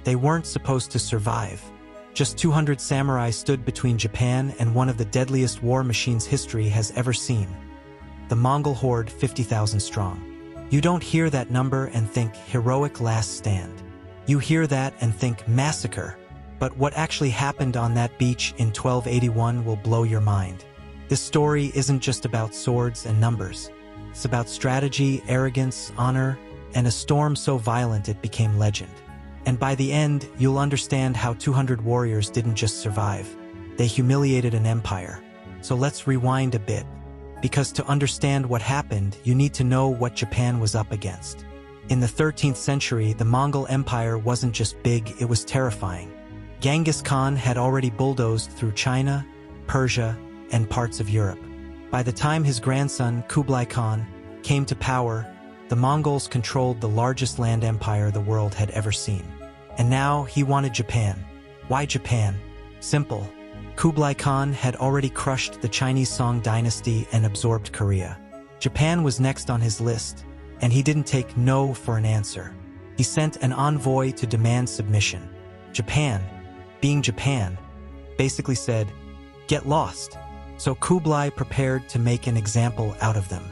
They weren't supposed to survive. Just 200 samurai stood between Japan and one of the deadliest war machines history has ever seen. The Mongol horde, 50,000 strong. You don't hear that number and think heroic last stand. You hear that and think massacre. But what actually happened on that beach in 1281 will blow your mind. This story isn't just about swords and numbers. It's about strategy, arrogance, honor, and a storm so violent it became legend. And by the end, you'll understand how 200 warriors didn't just survive. They humiliated an empire. So let's rewind a bit. Because to understand what happened, you need to know what Japan was up against. In the 13th century, the Mongol Empire wasn't just big, it was terrifying. Genghis Khan had already bulldozed through China, Persia, and parts of Europe. By the time his grandson, Kublai Khan, came to power, the Mongols controlled the largest land empire the world had ever seen. And now he wanted Japan. Why Japan? Simple. Kublai Khan had already crushed the Chinese Song dynasty and absorbed Korea. Japan was next on his list, and he didn't take no for an answer. He sent an envoy to demand submission. Japan, being Japan, basically said, "Get lost." So Kublai prepared to make an example out of them.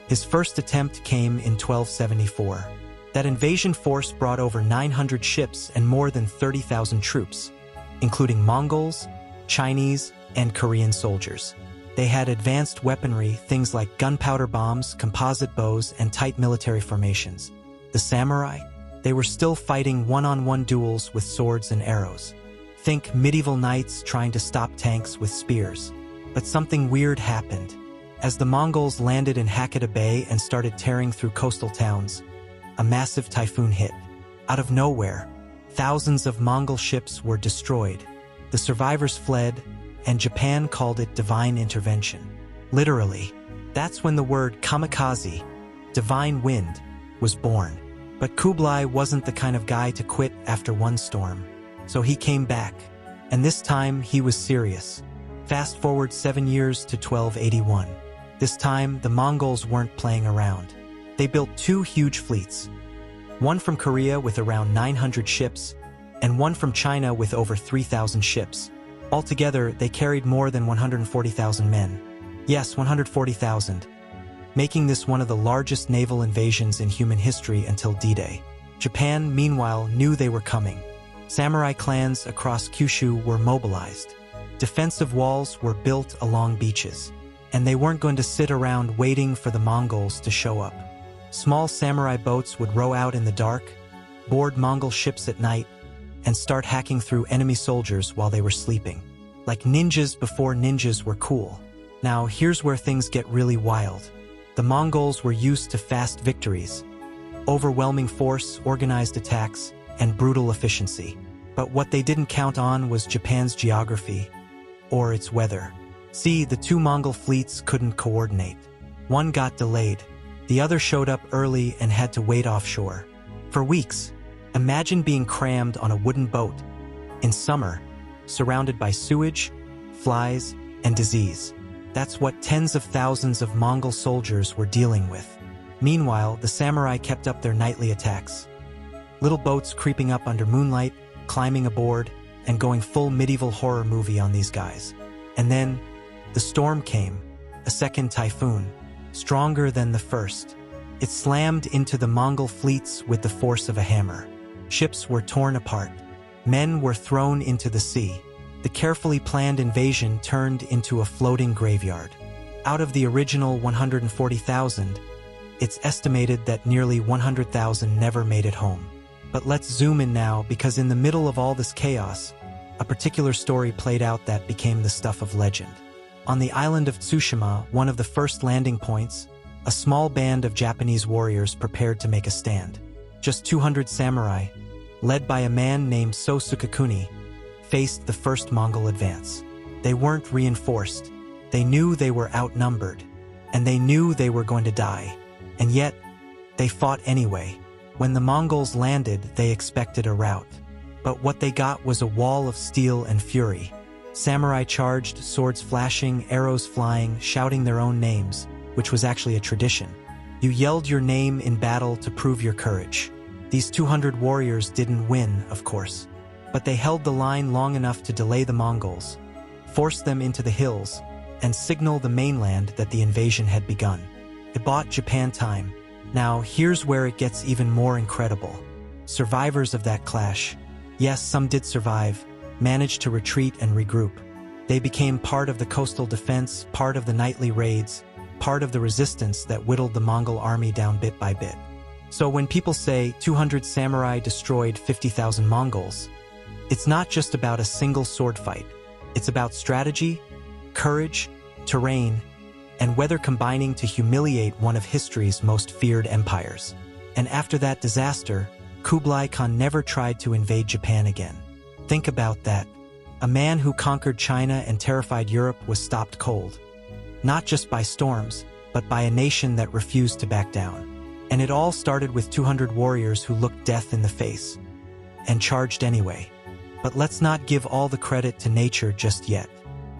His first attempt came in 1274. That invasion force brought over 900 ships and more than 30,000 troops, including Mongols, Chinese, and Korean soldiers. They had advanced weaponry, things like gunpowder bombs, composite bows, and tight military formations. The samurai? They were still fighting one-on-one duels with swords and arrows. Think medieval knights trying to stop tanks with spears. But something weird happened. As the Mongols landed in Hakata Bay and started tearing through coastal towns, a massive typhoon hit. Out of nowhere, thousands of Mongol ships were destroyed. The survivors fled, and Japan called it divine intervention. Literally, that's when the word kamikaze, divine wind, was born. But Kublai wasn't the kind of guy to quit after one storm. So he came back, and this time he was serious. Fast forward 7 years to 1281. This time, the Mongols weren't playing around. They built 2 huge fleets. One from Korea with around 900 ships, and one from China with over 3,000 ships. Altogether, they carried more than 140,000 men. Yes, 140,000. Making this one of the largest naval invasions in human history until D-Day. Japan, meanwhile, knew they were coming. Samurai clans across Kyushu were mobilized. Defensive walls were built along beaches. And they weren't going to sit around waiting for the Mongols to show up. Small samurai boats would row out in the dark, board Mongol ships at night, and start hacking through enemy soldiers while they were sleeping. Like ninjas before ninjas were cool. Now, here's where things get really wild. The Mongols were used to fast victories, overwhelming force, organized attacks, and brutal efficiency. But what they didn't count on was Japan's geography, or its weather. See, the 2 Mongol fleets couldn't coordinate. One got delayed. The other showed up early and had to wait offshore. For weeks. Imagine being crammed on a wooden boat, in summer, surrounded by sewage, flies, and disease. That's what tens of thousands of Mongol soldiers were dealing with. Meanwhile, the samurai kept up their nightly attacks. Little boats creeping up under moonlight, climbing aboard, and going full medieval horror movie on these guys. And then, the storm came, a second typhoon, stronger than the first. It slammed into the Mongol fleets with the force of a hammer. Ships were torn apart. Men were thrown into the sea. The carefully planned invasion turned into a floating graveyard. Out of the original 140,000, it's estimated that nearly 100,000 never made it home. But let's zoom in now, because in the middle of all this chaos, a particular story played out that became the stuff of legend. On the island of Tsushima, one of the first landing points, a small band of Japanese warriors prepared to make a stand. Just 200 samurai, led by a man named So Sukekuni, faced the first Mongol advance. They weren't reinforced. They knew they were outnumbered, and they knew they were going to die. And yet, they fought anyway. When the Mongols landed, they expected a rout. But what they got was a wall of steel and fury. Samurai charged, swords flashing, arrows flying, shouting their own names, which was actually a tradition. You yelled your name in battle to prove your courage. These 200 warriors didn't win, of course, but they held the line long enough to delay the Mongols, force them into the hills, and signal the mainland that the invasion had begun. It bought Japan time. Now, here's where it gets even more incredible. Survivors of that clash, yes, some did survive, managed to retreat and regroup. They became part of the coastal defense, part of the nightly raids, part of the resistance that whittled the Mongol army down bit by bit. So when people say 200 samurai destroyed 50,000 Mongols, it's not just about a single sword fight. It's about strategy, courage, terrain, and weather combining to humiliate one of history's most feared empires. And after that disaster, Kublai Khan never tried to invade Japan again. Think about that. A man who conquered China and terrified Europe was stopped cold. Not just by storms, but by a nation that refused to back down. And it all started with 200 warriors who looked death in the face and charged anyway. But let's not give all the credit to nature just yet.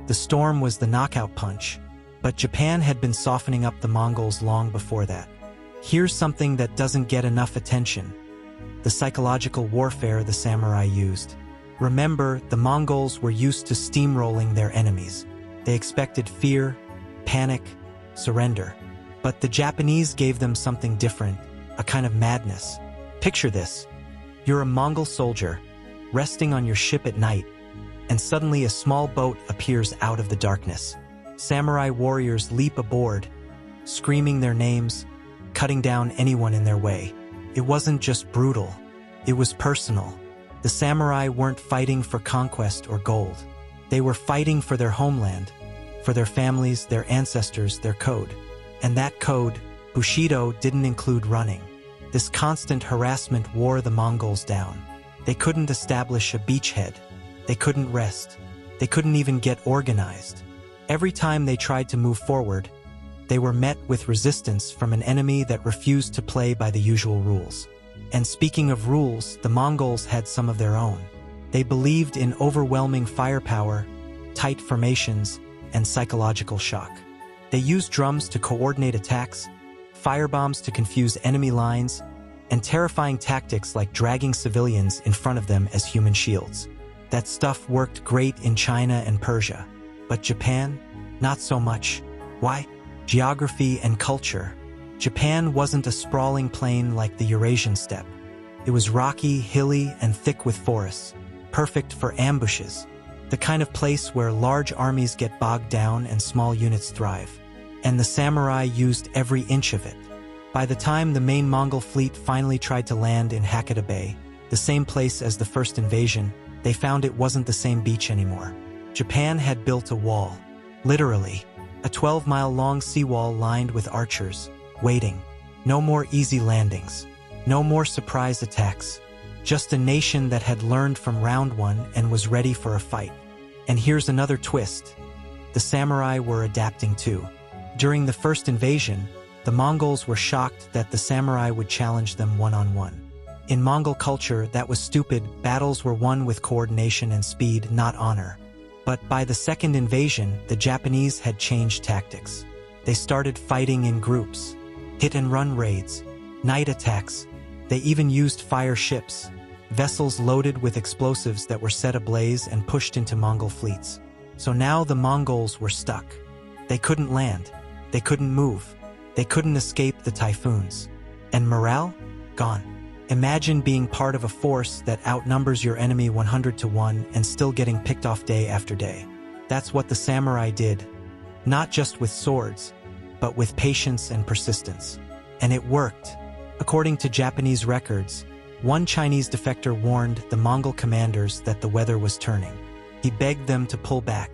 The storm was the knockout punch, but Japan had been softening up the Mongols long before that. Here's something that doesn't get enough attention: the psychological warfare the samurai used. Remember, the Mongols were used to steamrolling their enemies. They expected fear, panic, surrender. But the Japanese gave them something different, a kind of madness. Picture this. You're a Mongol soldier, resting on your ship at night, and suddenly a small boat appears out of the darkness. Samurai warriors leap aboard, screaming their names, cutting down anyone in their way. It wasn't just brutal, it was personal. The samurai weren't fighting for conquest or gold. They were fighting for their homeland, for their families, their ancestors, their code. And that code, Bushidō, didn't include running. This constant harassment wore the Mongols down. They couldn't establish a beachhead. They couldn't rest. They couldn't even get organized. Every time they tried to move forward, they were met with resistance from an enemy that refused to play by the usual rules. And speaking of rules, the Mongols had some of their own. They believed in overwhelming firepower, tight formations, and psychological shock. They used drums to coordinate attacks, firebombs to confuse enemy lines, and terrifying tactics like dragging civilians in front of them as human shields. That stuff worked great in China and Persia. But Japan? Not so much. Why? Geography and culture. Japan wasn't a sprawling plain like the Eurasian steppe. It was rocky, hilly, and thick with forests, perfect for ambushes, the kind of place where large armies get bogged down and small units thrive. And the samurai used every inch of it. By the time the main Mongol fleet finally tried to land in Hakata Bay, the same place as the first invasion, they found it wasn't the same beach anymore. Japan had built a wall, literally, a 12-mile-long seawall lined with archers, waiting. No more easy landings, no more surprise attacks, just a nation that had learned from round one and was ready for a fight. And here's another twist. The samurai were adapting too. During the first invasion, the Mongols were shocked that the samurai would challenge them one-on-one. In Mongol culture, that was stupid. Battles were won with coordination and speed, not honor. But by the second invasion, the Japanese had changed tactics. They started fighting in groups, hit-and-run raids, night attacks. They even used fire ships, vessels loaded with explosives that were set ablaze and pushed into Mongol fleets. So now the Mongols were stuck. They couldn't land. They couldn't move. They couldn't escape the typhoons. And morale? Gone. Imagine being part of a force that outnumbers your enemy 100 to 1 and still getting picked off day after day. That's what the samurai did. Not just with swords, but with patience and persistence. And it worked. According to Japanese records, one Chinese defector warned the Mongol commanders that the weather was turning. He begged them to pull back.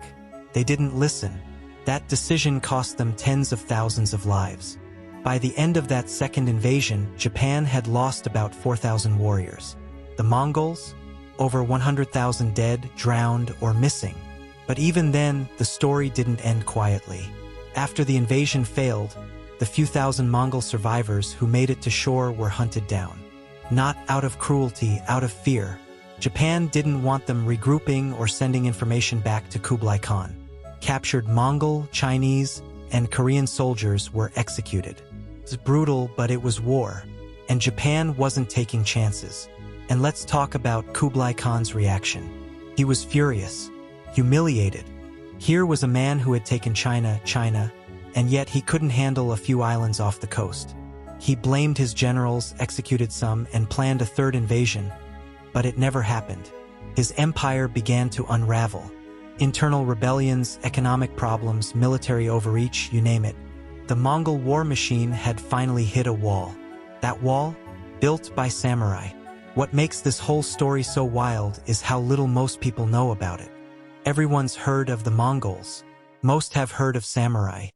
They didn't listen. That decision cost them tens of thousands of lives. By the end of that second invasion, Japan had lost about 4,000 warriors. The Mongols? Over 100,000 dead, drowned, or missing. But even then, the story didn't end quietly. After the invasion failed, the few thousand Mongol survivors who made it to shore were hunted down. Not out of cruelty, out of fear. Japan didn't want them regrouping or sending information back to Kublai Khan. Captured Mongol, Chinese, and Korean soldiers were executed. It was brutal, but it was war. and Japan wasn't taking chances. And let's talk about Kublai Khan's reaction. He was furious, humiliated. Here was a man who had taken China, and yet he couldn't handle a few islands off the coast. He blamed his generals, executed some, and planned a third invasion, but it never happened. His empire began to unravel. Internal rebellions, economic problems, military overreach, you name it. The Mongol war machine had finally hit a wall. That wall? Built by samurai. What makes this whole story so wild is how little most people know about it. Everyone's heard of the Mongols. Most have heard of samurai.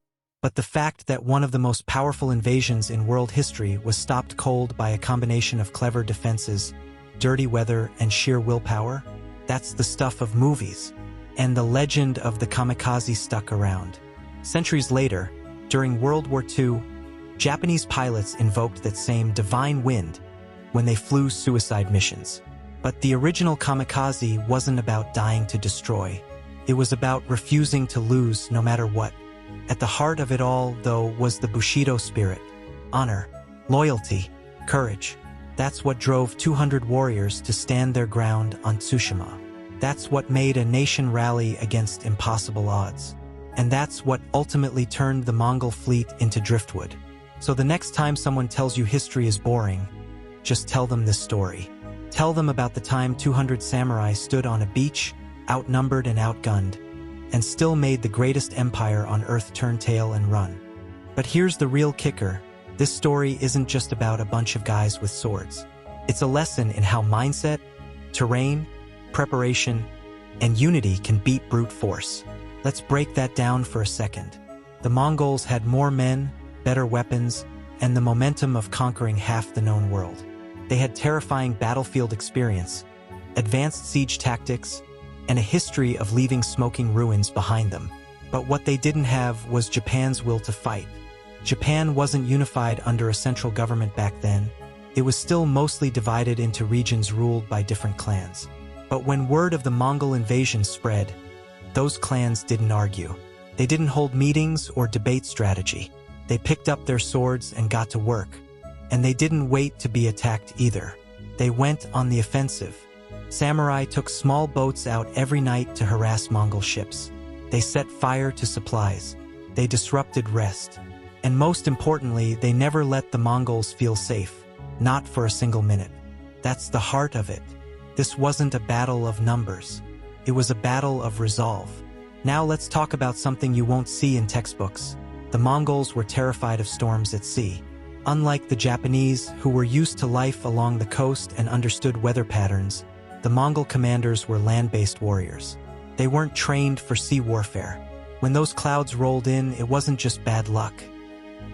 But the fact that one of the most powerful invasions in world history was stopped cold by a combination of clever defenses, dirty weather, and sheer willpower? That's the stuff of movies. And the legend of the kamikaze stuck around. Centuries later, during World War II, Japanese pilots invoked that same divine wind when they flew suicide missions. But the original kamikaze wasn't about dying to destroy. It was about refusing to lose no matter what. At the heart of it all, though, was the Bushidō spirit. Honor, loyalty, courage. That's what drove 200 warriors to stand their ground on Tsushima. That's what made a nation rally against impossible odds. And that's what ultimately turned the Mongol fleet into driftwood. So the next time someone tells you history is boring, just tell them this story. Tell them about the time 200 samurai stood on a beach, outnumbered and outgunned, and still made the greatest empire on earth turn tail and run. But here's the real kicker. This story isn't just about a bunch of guys with swords. It's a lesson in how mindset, terrain, preparation, and unity can beat brute force. Let's break that down for a second. The Mongols had more men, better weapons, and the momentum of conquering half the known world. They had terrifying battlefield experience, advanced siege tactics, and a history of leaving smoking ruins behind them. But what they didn't have was Japan's will to fight. Japan wasn't unified under a central government back then. It was still mostly divided into regions ruled by different clans. But when word of the Mongol invasion spread, those clans didn't argue. They didn't hold meetings or debate strategy. They picked up their swords and got to work. And they didn't wait to be attacked either. They went on the offensive. Samurai took small boats out every night to harass Mongol ships. They set fire to supplies. They disrupted rest. And most importantly, they never let the Mongols feel safe. Not for a single minute. That's the heart of it. This wasn't a battle of numbers. It was a battle of resolve. Now let's talk about something you won't see in textbooks. The Mongols were terrified of storms at sea. Unlike the Japanese, who were used to life along the coast and understood weather patterns, the Mongol commanders were land-based warriors. They weren't trained for sea warfare. When those clouds rolled in, it wasn't just bad luck.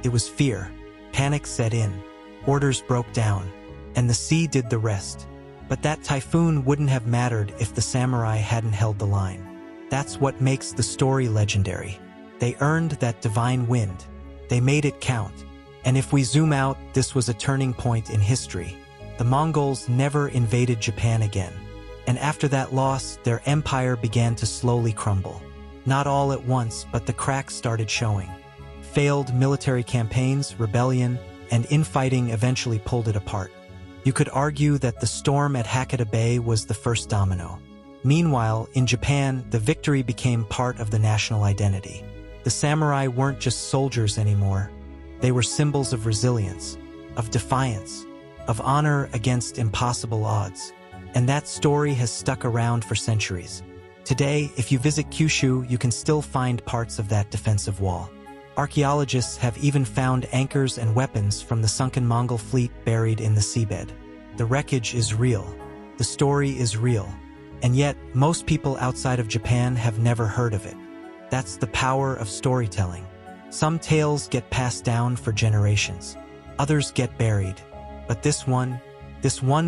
It was fear. Panic set in. Orders broke down. And the sea did the rest. But that typhoon wouldn't have mattered if the samurai hadn't held the line. That's what makes the story legendary. They earned that divine wind. They made it count. And if we zoom out, this was a turning point in history. The Mongols never invaded Japan again. And after that loss, their empire began to slowly crumble. Not all at once, but the cracks started showing. Failed military campaigns, rebellion, and infighting eventually pulled it apart. You could argue that the storm at Hakata Bay was the first domino. Meanwhile, in Japan, the victory became part of the national identity. The samurai weren't just soldiers anymore. They were symbols of resilience, of defiance, of honor against impossible odds. And that story has stuck around for centuries. Today, if you visit Kyushu, you can still find parts of that defensive wall. Archaeologists have even found anchors and weapons from the sunken Mongol fleet buried in the seabed. The wreckage is real. The story is real. And yet, most people outside of Japan have never heard of it. That's the power of storytelling. Some tales get passed down for generations. Others get buried. But this one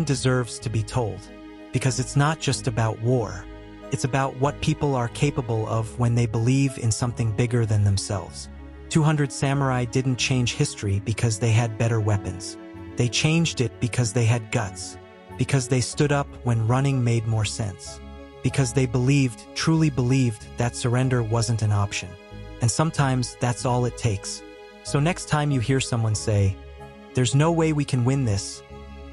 deserves to be told. Because it's not just about war. It's about what people are capable of when they believe in something bigger than themselves. 200 samurai didn't change history because they had better weapons. They changed it because they had guts. Because they stood up when running made more sense. Because they believed, truly believed, that surrender wasn't an option. And sometimes that's all it takes. So next time you hear someone say, There's no way we can win this.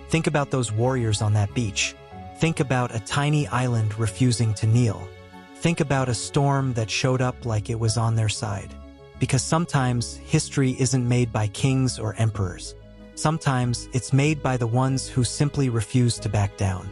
Think about those warriors on that beach. Think about a tiny island refusing to kneel. Think about a storm that showed up like it was on their side. Because sometimes history isn't made by kings or emperors. Sometimes it's made by the ones who simply refuse to back down.